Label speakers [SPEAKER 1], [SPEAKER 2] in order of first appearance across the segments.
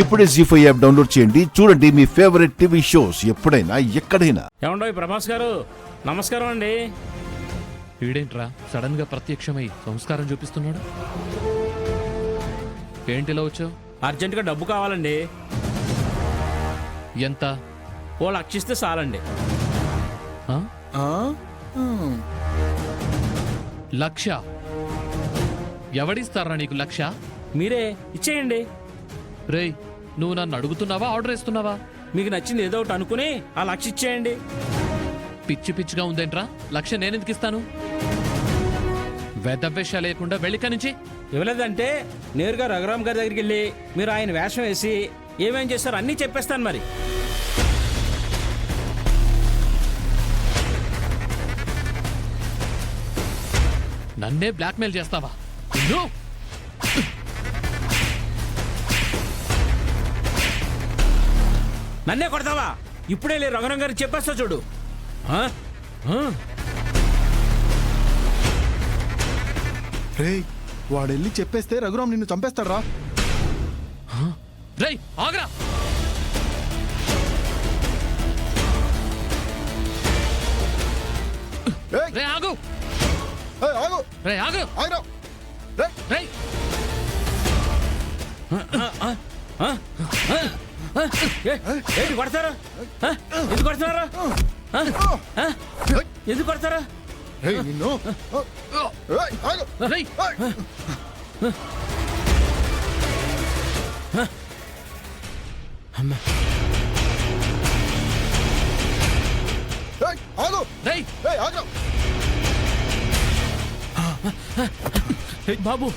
[SPEAKER 1] ఇప్పుడే జీ5 app download చేయండి. చూడండి మీ ఫేవరెట్ టీవీ షోస్ ఎప్పుడైనా ఎక్కడైనా.
[SPEAKER 2] ఏమండో ప్రభాస్ గారు నమస్కారం అండి.
[SPEAKER 3] వీడేంట్రా సడన్ గా ప్రత్యక్షమై సంస్కారం చూపిస్తున్నాడు? ఏంటిలా వచ్చావు?
[SPEAKER 2] అర్జెంటుగా డబ్బు కావాలండి.
[SPEAKER 3] ఎంత?
[SPEAKER 2] ఓ లక్షిస్తే చాలండి.
[SPEAKER 3] లక్ష? ఎవడిస్తారా నీకు లక్ష?
[SPEAKER 2] మీరే ఇచ్చేయండి.
[SPEAKER 3] రేయ్, నువ్వు నన్ను అడుగుతున్నావా ఆర్డర్ ఇస్తున్నావా?
[SPEAKER 2] మీకు నచ్చింది ఏదో ఒకటి అనుకుని ఆ లక్ష ఇచ్చేయండి.
[SPEAKER 3] పిచ్చి పిచ్చిగా ఉందేంట్రా? లక్ష నేనెందుకు ఇస్తాను? వెదవేష లేకుండా వెళ్ళిక నుంచి.
[SPEAKER 2] ఇవ్వలేదంటే నేరుగా రఘురామ్ గారి దగ్గరికి వెళ్ళి మీరు ఆయన వేషం వేసి ఏమేం చేస్తారో అన్నీ చెప్పేస్తాను. మరి
[SPEAKER 3] నన్నే బ్లాక్మెయిల్ చేస్తావా?
[SPEAKER 2] నన్నే కొడతావా? ఇప్పుడే లే రఘురామ్ గారికి చెప్పేస్తా చూడు.
[SPEAKER 4] రేయ్, వాడెళ్ళి చెప్పేస్తే రఘురామ్ నిన్ను చంపేస్తాడ్రా.
[SPEAKER 3] రేయ్ ఆగ్రా! రే ఆగు!
[SPEAKER 4] ఆగు!
[SPEAKER 3] రే ఆగు!
[SPEAKER 4] ఆగురా!
[SPEAKER 3] రేయ్!
[SPEAKER 2] ఏంటి కొడతారా? ఎందుకు కొడతారా? ఎందుకు కొడతారా?
[SPEAKER 4] రేయ్, నిన్ను రేయ్, ఆగు!
[SPEAKER 3] రేయ్!
[SPEAKER 4] రేయ్, ఆగు!
[SPEAKER 3] రేయ్!
[SPEAKER 4] రేయ్, ఆగురా!
[SPEAKER 2] బాబు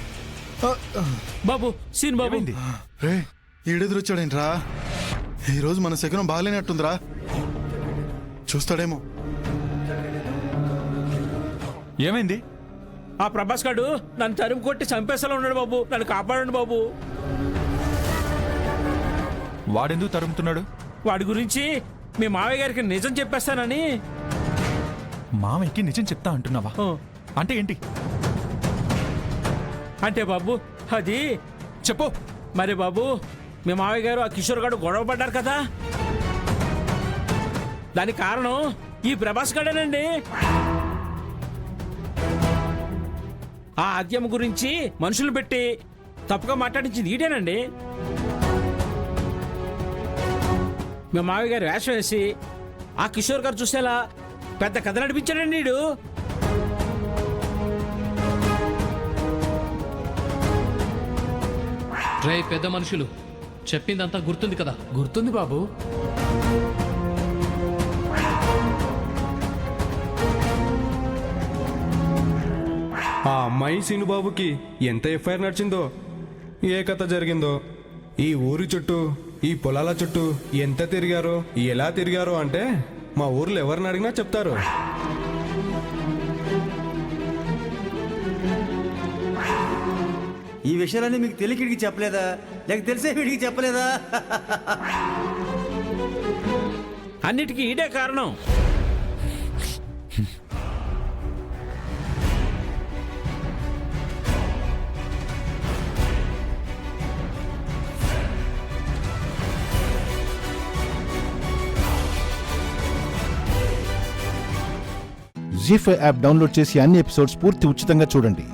[SPEAKER 2] బాబు సీన్ బాబు.
[SPEAKER 4] రేయ్, ఈడెదురొచ్చాడేంట్రా? ఈరోజు మన శకునం బాగాలేనట్టుందిరా. చూస్తాడేమో.
[SPEAKER 5] ఏమైంది?
[SPEAKER 2] ఆ ప్రభాస్ గాడు నన్ను తరిమి కొట్టి చంపేసేలా ఉన్నాడు బాబు. నన్ను కాపాడండి బాబు.
[SPEAKER 5] వాడెందుకు తరుముతున్నాడు?
[SPEAKER 2] వాడి గురించి మీ మావయ్య గారికి నిజం చెప్పేస్తానని.
[SPEAKER 5] మామయ్యకి నిజం చెప్తా అంటున్నావా? అంటే ఏంటి?
[SPEAKER 2] అంటే బాబు అది
[SPEAKER 5] చెప్పు.
[SPEAKER 2] మరి బాబు మీ మావయ్య గారు ఆ కిషోర్ గారు గొడవ పడ్డారు కదా, దానికి కారణం ఈ ప్రభాస్ గాడేనండి. ఆ హత్యం గురించి మనుషులు పెట్టి తప్పుగా మాట్లాడించింది ఈడేనండి. మీ మావయ్య గారు వేషం వేసి ఆ కిషోర్ గారు చూసేలా పెద్ద కథ నడిపించాడండి వీడు.
[SPEAKER 3] రే పెద్ద మనుషులు, చెప్పిందంతా గుర్తుంది కదా?
[SPEAKER 2] గుర్తుంది బాబు.
[SPEAKER 6] ఆ అమ్మాయి సీనుబాబుకి ఎంత ఎఫ్ఐఆర్ నడిచిందో, ఏ కథ జరిగిందో, ఈ ఊరి చుట్టూ ఈ పొలాల చుట్టూ ఎంత తిరిగారో ఎలా తిరిగారో అంటే మా ఊర్లో ఎవరిని అడిగినా చెప్తారు.
[SPEAKER 7] ఈ విషయాలన్నీ మీకు తెలియకిడికి చెప్పలేదా, లేక తెలిసే వీడికి చెప్పలేదా?
[SPEAKER 2] అన్నిటికీ ఈడే కారణం.
[SPEAKER 1] జీ5 యాప్ డౌన్లోడ్ చేసి అన్ని ఎపిసోడ్స్ పూర్తి ఉచితంగా చూడండి.